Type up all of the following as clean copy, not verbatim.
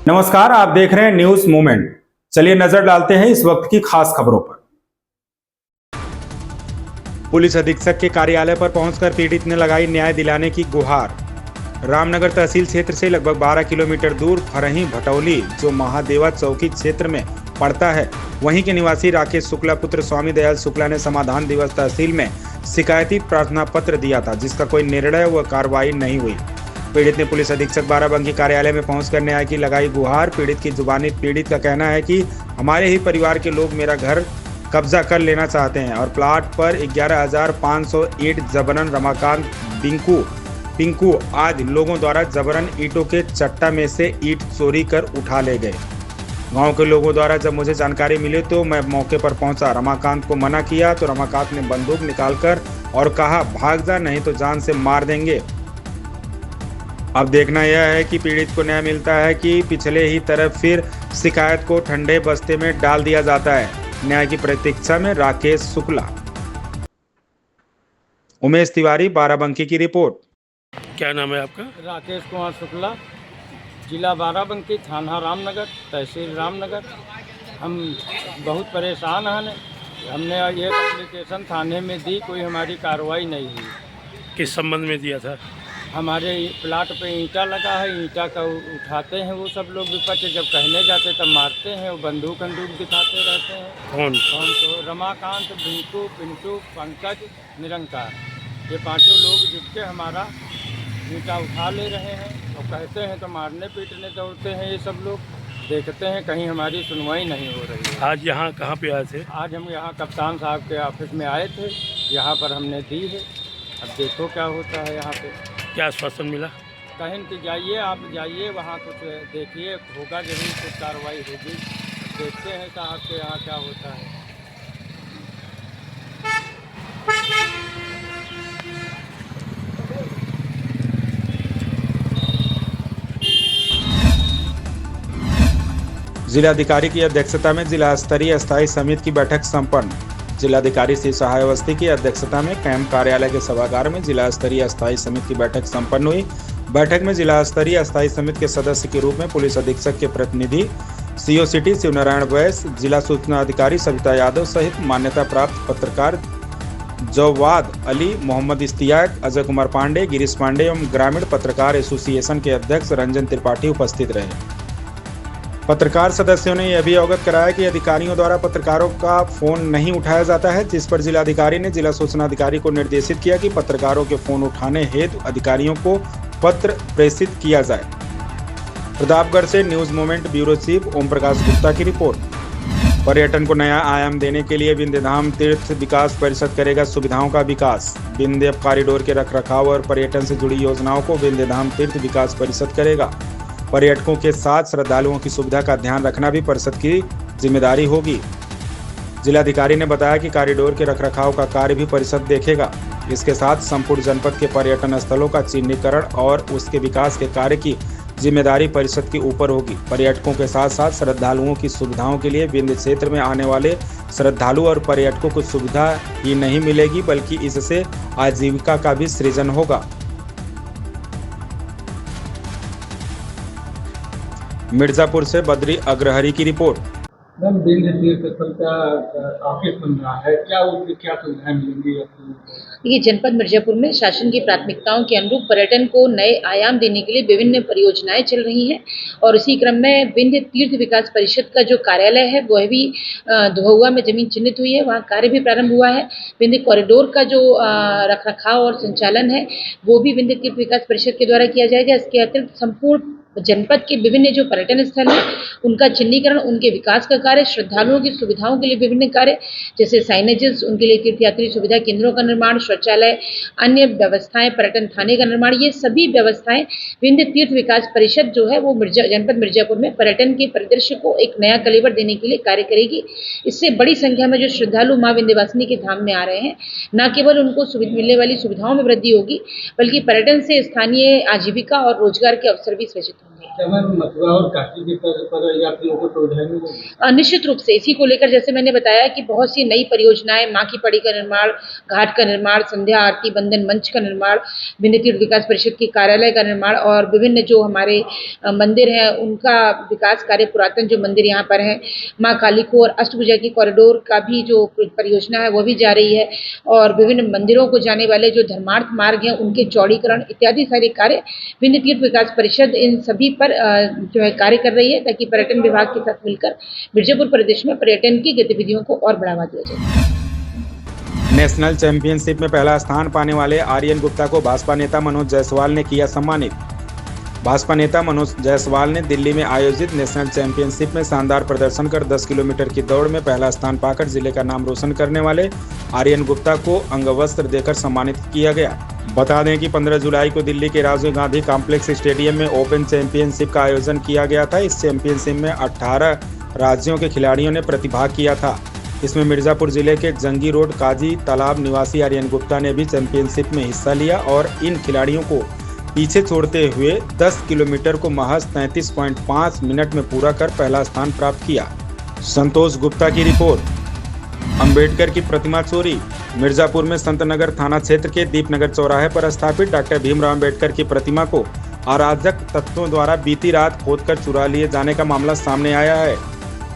नमस्कार, आप देख रहे हैं न्यूज मोमेंट। चलिए नजर डालते हैं इस वक्त की खास खबरों पर। पुलिस अधीक्षक के कार्यालय पर पहुंचकर पीड़ित ने लगाई न्याय दिलाने की गुहार। रामनगर तहसील क्षेत्र से लगभग 12 किलोमीटर दूर फरही भटौली, जो महादेवा चौकी क्षेत्र में पड़ता है, वहीं के निवासी राकेश शुक्ला पुत्र स्वामी दयाल शुक्ला ने समाधान दिवस तहसील में शिकायती प्रार्थना पत्र दिया था, जिसका कोई निर्णय व कार्रवाई नहीं हुई। पीड़ित ने पुलिस अधीक्षक बाराबंकी कार्यालय में पहुंचकर न्याय की लगाई गुहार। पीड़ित की जुबानी पीड़ित का कहना है कि हमारे ही परिवार के लोग मेरा घर कब्जा कर लेना चाहते हैं और प्लाट पर 11,500 ईंट जबरन रमाकांत पिंकू आदि लोगों द्वारा जबरन ईंटों के चट्टा में से ईंट चोरी कर उठा ले गए। गांव के लोगों द्वारा जब मुझे जानकारी मिली तो मैं मौके पर पहुंचा। रमाकांत को मना किया तो रमाकांत ने बंदूक निकालकर और कहा, भाग जा, नहीं तो जान से मार देंगे। अब देखना यह है कि पीड़ित को न्याय मिलता है कि पिछले ही तरफ फिर शिकायत को ठंडे बस्ते में डाल दिया जाता है। न्याय की प्रतीक्षा में राकेश शुक्ला। उमेश तिवारी, बाराबंकी की रिपोर्ट। क्या नाम है आपका? राकेश कुमार शुक्ला, जिला बाराबंकी, थाना रामनगर, तहसील रामनगर। हम बहुत परेशान हैं। हमने ये एप्लीकेशन थाने में दी, कोई हमारी कार्रवाई नहीं हुई। किस संबंध में दिया था? हमारे प्लाट पे ईंटा लगा है, ईंटा का उठाते हैं वो सब लोग विपक्ष, जब कहने जाते तब मारते हैं, वो बंदूक दिखाते रहते हैं। कौन? तो रमाकांत, भिंकू, पिंटू, पंकज, निरंकार, ये पांचों लोग जिसके हमारा ईंटा उठा ले रहे हैं और कहते हैं तो मारने पीटने दौड़ते हैं। ये सब लोग देखते हैं, कहीं हमारी सुनवाई नहीं हो रही है। आज यहाँ कहाँ पे आए थे? आज हम यहाँ कप्तान साहब के ऑफिस में आए थे, यहाँ पर हमने दी है। अब देखो क्या होता है यहाँ पे। क्या आश्वासन मिला? कहें कि जाइए, आप जाइए वहाँ, कुछ देखिए, होगा जरूर, कुछ कार्रवाई होगी। देखते हैं साहब के यहाँ क्या होता है। जिलाधिकारी की अध्यक्षता में जिला स्तरीय स्थायी समिति की बैठक संपन्न। जिलाधिकारी श्री सहाय अवस्थी की अध्यक्षता में कैंप कार्यालय के सभागार में जिला स्तरीय स्थायी समिति की बैठक संपन्न हुई। बैठक में जिला स्तरीय स्थायी समिति के सदस्य के रूप में पुलिस अधीक्षक के प्रतिनिधि सीओ सिटी शिवनारायण वैस, जिला सूचना अधिकारी सविता यादव सहित मान्यता प्राप्त पत्रकार जवाद अली, मोहम्मद इश्तियाक, अजय कुमार पांडे, गिरीश पांडे एवं ग्रामीण पत्रकार एसोसिएशन के अध्यक्ष रंजन त्रिपाठी उपस्थित रहे। पत्रकार सदस्यों ने यह भी अवगत कराया कि अधिकारियों द्वारा पत्रकारों का फोन नहीं उठाया जाता है, जिस पर जिलाधिकारी ने जिला सूचना अधिकारी को निर्देशित किया कि पत्रकारों के फोन उठाने हेतु अधिकारियों को पत्र प्रेषित किया जाए। प्रतापगढ़ से news moment bureau chief Om Prakash Gupta की रिपोर्ट। पर्यटन को नया आयाम देने के लिए विंध्यधाम तीर्थ विकास परिषद करेगा सुविधाओं का विकास। विंध्य कॉरिडोर के रखरखाव और पर्यटन से जुड़ी योजनाओं को विंध्यधाम तीर्थ विकास परिषद करेगा। पर्यटकों के साथ श्रद्धालुओं की सुविधा का ध्यान रखना भी परिषद की जिम्मेदारी होगी। जिलाधिकारी ने बताया कि कॉरिडोर के रखरखाव का कार्य भी परिषद देखेगा। इसके साथ संपूर्ण जनपद के पर्यटन स्थलों का चिन्हीकरण और उसके विकास के कार्य की जिम्मेदारी परिषद के ऊपर होगी। पर्यटकों के साथ साथ श्रद्धालुओं की सुविधाओं के लिए विंध्य क्षेत्र में आने वाले श्रद्धालु और पर्यटकों को सुविधा ही नहीं मिलेगी, बल्कि इससे आजीविका का भी सृजन होगा। मिर्जापुर से बद्री अग्रहरी की रिपोर्ट। मैम, विंध्य तीर्थ स्थल का ऑफिस बन रहा है, क्या उसकी क्या सुविधाएं मिलेंगी? ये जनपद मिर्जापुर में शासन की प्राथमिकताओं के अनुरूप पर्यटन को नए आयाम देने के लिए विभिन्न परियोजनाएं चल रही हैं और इसी क्रम में विंध्य तीर्थ विकास परिषद का जो कार्यालय है वह भी धुआ में जमीन चिन्हित हुई है, वहाँ कार्य भी प्रारंभ हुआ है। विंध्य कॉरिडोर का जो रखरखाव और संचालन है वो भी विंध्य तीर्थ विकास परिषद के द्वारा किया जाएगा। इसके अतिरिक्त संपूर्ण जनपद के विभिन्न जो पर्यटन स्थल हैं उनका चिन्हीकरण, उनके विकास का कार्य, श्रद्धालुओं की सुविधाओं के लिए विभिन्न कार्य जैसे साइनेजेस, उनके लिए तीर्थयात्री सुविधा केंद्रों का निर्माण, शौचालय, अन्य व्यवस्थाएं, पर्यटन थाने का निर्माण, ये सभी व्यवस्थाएं विंध्य तीर्थ विकास परिषद जो है वो जनपद मिर्जापुर में पर्यटन के परिदृश्य को एक नया कलेवर देने के लिए कार्य करेगी। इससे बड़ी संख्या में जो श्रद्धालु माँ विंध्यवासिनी के धाम में आ रहे हैं, न केवल उनको मिलने वाली सुविधाओं में वृद्धि होगी बल्कि पर्यटन से स्थानीय आजीविका और रोजगार के अवसर भी सृजित होंगे। क्या मैम मथुरा और काशी के तर्ज पर यात्रियों को सुविधाएं मिलेंगी? निश्चित रूप से इसी को लेकर जैसे मैंने बताया कि बहुत सी नई परियोजनाएं, माँ की पड़ी का निर्माण, घाट का निर्माण, संध्या आरती बंदन मंच का निर्माण, विंध्य तीर्थ विकास परिषद के कार्यालय का निर्माण और विभिन्न जो हमारे मंदिर हैं उनका विकास कार्य, पुरातन जो मंदिर यहाँ पर है, माँ काली को और अष्टभुजा की कॉरिडोर का भी जो परियोजना है वो भी जा रही है और विभिन्न मंदिरों को जाने वाले जो धर्मार्थ मार्ग हैं उनके चौड़ीकरण इत्यादि सारे कार्य विंध्य तीर्थ विकास परिषद इन सभी पर जो है कार्य कर रही है ताकि पर्यटन विभाग के साथ मिलकर मिर्जापुर प्रदेश में पर्यटन की गतिविधियों को और बढ़ावा दिया जाए। नेशनल चैंपियनशिप में पहला स्थान पाने वाले आर्यन गुप्ता को भाजपा नेता मनोज जायसवाल ने किया सम्मानित। भाजपा नेता मनोज जायसवाल ने दिल्ली में आयोजित नेशनल चैंपियनशिप में शानदार प्रदर्शन कर 10 किलोमीटर की दौड़ में पहला स्थान पाकर जिले का नाम रोशन करने वाले आर्यन गुप्ता को अंगवस्त्र देकर सम्मानित किया गया। बता दें कि 15 जुलाई को दिल्ली के राजीव गांधी कॉम्प्लेक्स स्टेडियम में ओपन चैंपियनशिप का आयोजन किया गया था। इस चैंपियनशिप में 18 राज्यों के खिलाड़ियों ने प्रतिभाग किया था। इसमें मिर्जापुर जिले के जंगी रोड काजी तालाब निवासी आर्यन गुप्ता ने भी चैंपियनशिप में हिस्सा लिया और इन खिलाड़ियों को पीछे छोड़ते हुए 10 किलोमीटर को महज 33.5 मिनट में पूरा कर पहला स्थान प्राप्त किया। संतोष गुप्ता की रिपोर्ट। अंबेडकर की प्रतिमा चोरी। मिर्जापुर में संतनगर थाना क्षेत्र के दीपनगर चौराहे पर स्थापित डॉक्टर भीमराव अंबेडकर की प्रतिमा को अराजक तत्वों द्वारा बीती रात खोदकर चुरा लिए जाने का मामला सामने आया है।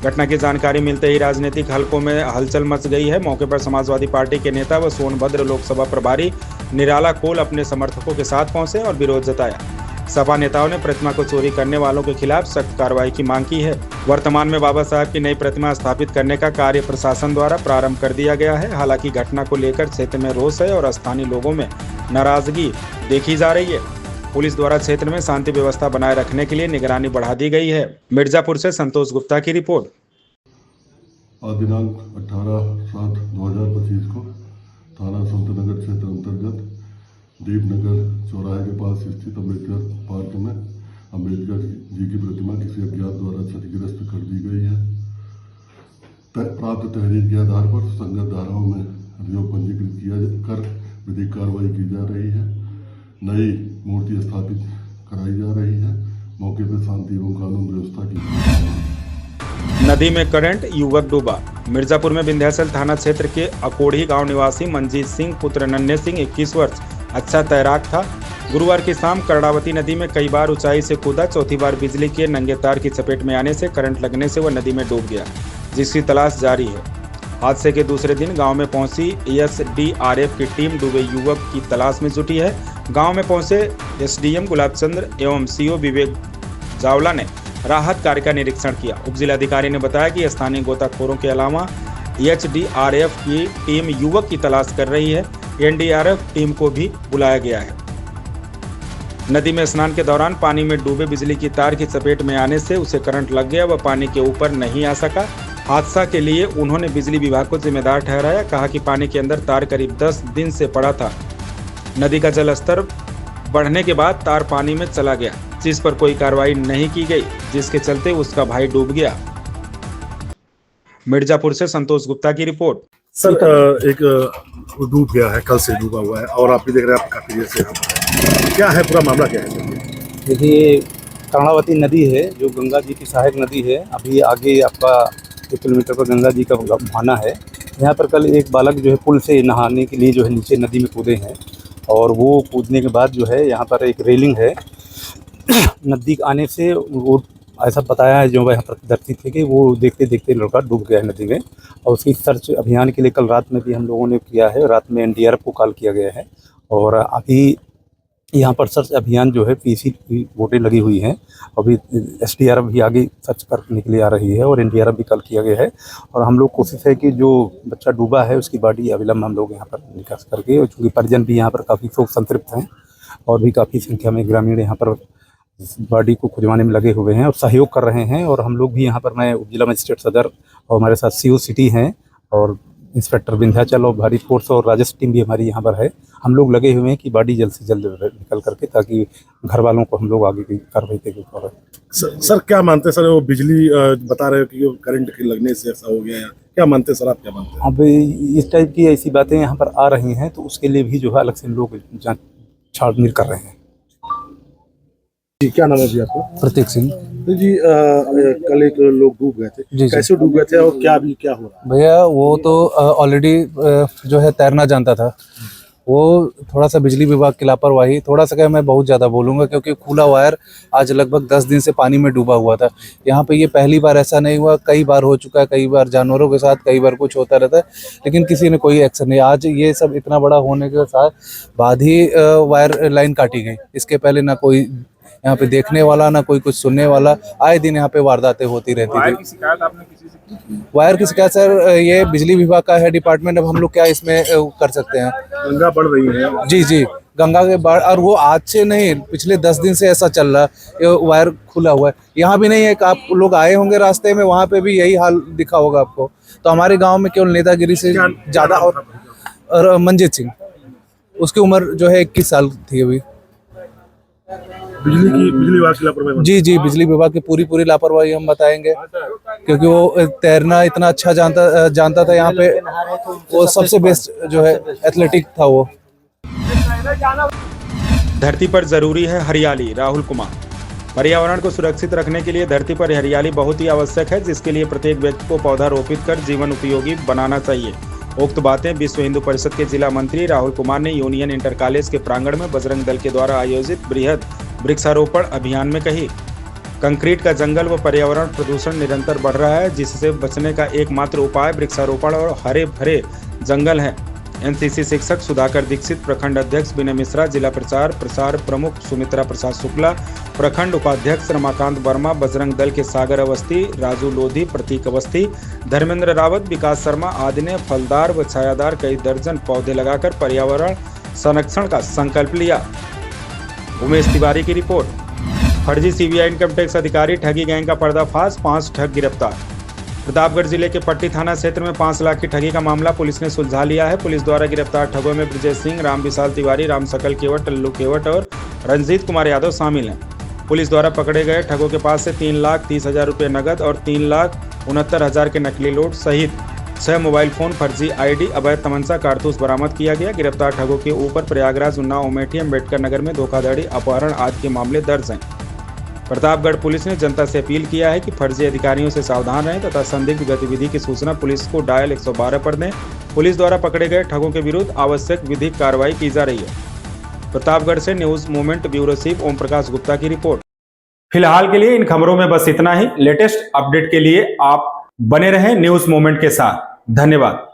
घटना की जानकारी मिलते ही राजनीतिक हलकों में हलचल मच गई है। मौके पर समाजवादी पार्टी के नेता व सोनभद्र लोकसभा प्रभारी निराला कोल अपने समर्थकों के साथ पहुंचे और विरोध जताया। सपा नेताओं ने प्रतिमा को चोरी करने वालों के खिलाफ सख्त कार्रवाई की मांग की है। वर्तमान में बाबा साहब की नई प्रतिमा स्थापित करने का कार्य प्रशासन द्वारा प्रारंभ कर दिया गया है। हालांकि घटना को लेकर क्षेत्र में रोष है और स्थानीय लोगों में नाराजगी देखी जा रही है। पुलिस द्वारा क्षेत्र में शांति व्यवस्था बनाए रखने के लिए निगरानी बढ़ा दी गई है। मिर्जापुर से संतोष गुप्ता की रिपोर्ट। दिनांक 18/7/2025 को थाना संतनगर क्षेत्र अंतर्गत दीपनगर चौराहे के पास स्थित अम्बेडकर पार्क में अम्बेडकर जी की प्रतिमा किसी अज्ञात द्वारा क्षतिग्रस्त कर दी गई है। प्राप्त तहरीर के आधार पर संगत धाराओं में अभियोग पंजीकृत किया कर विधिक कार्रवाई की जा रही है। नई मूर्ति स्थापित कराई जा रही है। मौके पर शांति एवं कानून व्यवस्था की। नदी में करंट, युवक डूबा। मिर्जापुर में विंध्याचल थाना क्षेत्र के अकोढ़ी गांव निवासी मनजीत सिंह पुत्र नन्हे सिंह 21 वर्ष अच्छा तैराक था। गुरुवार की शाम कर्णावती नदी में कई बार ऊंचाई से कूदा। चौथी बार बिजली के नंगे तार की चपेट में आने से करंट लगने से वह नदी में डूब गया, जिसकी तलाश जारी है। हादसे के दूसरे दिन गांव में पहुंची एसडीआरएफ की टीम डूबे युवक की तलाश में जुटी है। गांव में पहुंचे एसडीएम गुलाब चंद्र एवं सीओ विवेक जावला ने राहत कार्य का निरीक्षण किया। उप जिलाधिकारी ने बताया कि स्थानीय गोताखोरों के अलावा एचडीआरएफ की टीम युवक की तलाश कर रही है। एनडीआरएफ टीम को भी बुलाया गया है। नदी में स्नान के दौरान पानी में डूबे बिजली की तार की चपेट में आने से उसे करंट लग गया। वह पानी के ऊपर नहीं आ सका। हादसा के लिए उन्होंने बिजली विभाग को जिम्मेदार ठहराया। कहा कि पानी के अंदर तार करीब 10 दिन से पड़ा था। नदी का जल स्तर बढ़ने के बाद तार पानी में चला गया, जिस पर कोई कार्रवाई नहीं की गई, जिसके चलते उसका भाई डूब गया। मिर्जापुर से संतोष गुप्ता की रिपोर्ट। सर एक डूब गया है, कल से डूबा हुआ है और आप भी देख रहे हैं, आप काफी देर से क्या है पूरा मामला क्या है? देखिए, कर्णावती नदी है जो गंगा जी की सहायक नदी है। अभी आगे आपका 1 किलोमीटर पर गंगा जी का बहाना है। यहाँ पर कल एक बालक जो है पुल से नहाने के लिए जो है नीचे नदी में कूदे हैं और वो कूदने के बाद जो है यहाँ पर एक रेलिंग है। नज़दीक आने से वो ऐसा बताया है जो वहाँ प्रदर्शी थे कि वो देखते देखते लड़का डूब गया है नदी में। और उसकी सर्च अभियान के लिए कल रात में भी हम लोगों ने किया है। रात में एनडीआरएफ को कॉल किया गया है और अभी यहाँ पर सर्च अभियान जो है पीसी की बोटें लगी हुई हैं। अभी एसडीआरएफ भी आगे सर्च करने के लिए आ रही है और एनडीआरएफ भी कॉल किया गया है। और हम लोग कोशिश है कि जो बच्चा डूबा है उसकी बॉडी अविलंब हम लोग यहाँ पर निकास करके, और चूँकि परिजन भी यहाँ पर काफ़ी शोक संतृप्त हैं और भी काफ़ी संख्या में ग्रामीण यहाँ पर बॉडी को खुजवाने में लगे हुए हैं और सहयोग कर रहे हैं। और हम लोग भी यहाँ पर, मैं जिला मजिस्ट्रेट सदर और हमारे साथ सीओ सिटी हैं और इंस्पेक्टर विंध्याचल और भारी फोर्स और राजस्व टीम भी हमारी यहाँ पर है। हम लोग लगे हुए हैं कि बॉडी जल्द से जल्द निकल करके, ताकि घर वालों को हम लोग आगे की कार्रवाई के लिए। सर क्या मानते हैं सर, वो बिजली बता रहे हो कि करंट के लगने से ऐसा हो गया, क्या मानते हैं सर, आप क्या मानते हैं? अब इस टाइप की ऐसी बातें यहाँ पर आ रही हैं तो उसके लिए भी जो है अलग से हम लोग जाँच छानबीन कर रहे हैं। जी, क्या नाम है जी आपका? प्रतीक सिंह। तो जी कल एक लोग डूब गए थे। जी। कैसे डूब गए थे और क्या अभी क्या हो रहा भैया वो तो ऑलरेडी जो है तैरना जानता था। वो थोड़ा सा बिजली विभाग की लापरवाही, थोड़ा सा क्या मैं बहुत ज़्यादा बोलूँगा, क्योंकि खुला वायर आज लगभग 10 दिन से पानी में डूबा हुआ था। यहाँ पे ये पहली बार ऐसा नहीं हुआ, कई बार हो चुका है, कई बार जानवरों के साथ, कई बार कुछ होता रहता है, लेकिन किसी ने कोई एक्शन नहीं। आज ये सब इतना बड़ा होने के साथ बाद ही वायर लाइन काटी गई। इसके पहले ना कोई यहाँ पे देखने वाला, ना कोई कुछ सुनने वाला। आए दिन यहाँ पे वारदातें होती रहती थी। वायर की शिकायत आपने किसी से की? वायर की शिकायत सर ये बिजली विभाग का है डिपार्टमेंट, अब हम लोग क्या इसमें कर सकते हैं। गंगा बढ़ रही है। जी जी, गंगा के बाढ़, और वो आज से नहीं, पिछले 10 दिन से ऐसा चल रहा है। ये वायर खुला हुआ है, यहाँ भी नहीं है। आप लोग आए होंगे रास्ते में, वहाँ पे भी यही हाल दिखा होगा आपको। तो हमारे गांव में केवल नेतागिरी से ज़्यादा, और मंजीत सिंह, उसकी उम्र जो है 21 साल थी अभी। बिजली विभाग की लापरवाही। जी जी, बिजली विभाग की पूरी लापरवाही हम बताएंगे, क्योंकि वो तैरना इतना अच्छा जानता था। यहाँ पे वो सबसे बेस्ट जो है एथलेटिक था वो। धरती पर जरूरी है हरियाली, राहुल कुमार। पर्यावरण को सुरक्षित रखने के लिए धरती पर हरियाली बहुत ही आवश्यक है, जिसके लिए प्रत्येक व्यक्ति को पौधा रोपित कर जीवन उपयोगी बनाना चाहिए। उक्त बातें विश्व हिंदू परिषद के जिला मंत्री राहुल कुमार ने यूनियन इंटर कॉलेज के प्रांगण में बजरंग दल के द्वारा आयोजित बृहद वृक्षारोपण अभियान में कही। कंक्रीट का जंगल व पर्यावरण प्रदूषण निरंतर बढ़ रहा है, जिससे बचने का एकमात्र उपाय वृक्षारोपण और हरे भरे जंगल है। एनसीसी शिक्षक सुधाकर दीक्षित, प्रखंड अध्यक्ष विनय मिश्रा, जिला प्रसार प्रमुख सुमित्रा प्रसाद शुक्ला, प्रखंड उपाध्यक्ष रमाकांत वर्मा, बजरंग दल के सागर अवस्थी, राजू लोधी, प्रतीक अवस्थी, धर्मेंद्र रावत, विकास शर्मा आदि ने फलदार व छायादार कई दर्जन पौधे लगाकर पर्यावरण संरक्षण का संकल्प लिया। उमेश तिवारी की रिपोर्ट। फर्जी सीबीआई इनकम टैक्स अधिकारी ठगी गैंग का पर्दाफाश, 5 ठग गिरफ्तार। प्रतापगढ़ जिले के पट्टी थाना क्षेत्र में 5 लाख की ठगी का मामला पुलिस ने सुलझा लिया है। पुलिस द्वारा गिरफ्तार ठगों में ब्रजेश सिंह, राम विशाल तिवारी, राम सकल केवट, टल्लू केवट और रंजीत कुमार यादव शामिल हैं। पुलिस द्वारा पकड़े गए ठगों के पास से 3,30,000 रुपये नगद और 3,69,000 के नकली नोट सहित 6 मोबाइल फोन, फर्जी आईडी, अवैध तमंचा, कारतूस बरामद किया गया। गिरफ्तार ठगों के ऊपर प्रयागराज, उन्नाव, अमेठी, अम्बेडकर नगर में धोखाधड़ी, अपहरण आदि के मामले दर्ज हैं। प्रतापगढ़ पुलिस ने जनता से अपील किया है कि फर्जी अधिकारियों से सावधान रहें तथा संदिग्ध गतिविधि की सूचना पुलिस को डायल 112 पर दें। पुलिस द्वारा पकड़े गए ठगों के विरुद्ध आवश्यक विधिक कार्रवाई की जा रही है। प्रतापगढ़ से news movement bureau chief Om Prakash Gupta की रिपोर्ट। फिलहाल के लिए इन खबरों में बस इतना ही। लेटेस्ट अपडेट के लिए आप बने रहें न्यूज मूवमेंट के साथ। धन्यवाद।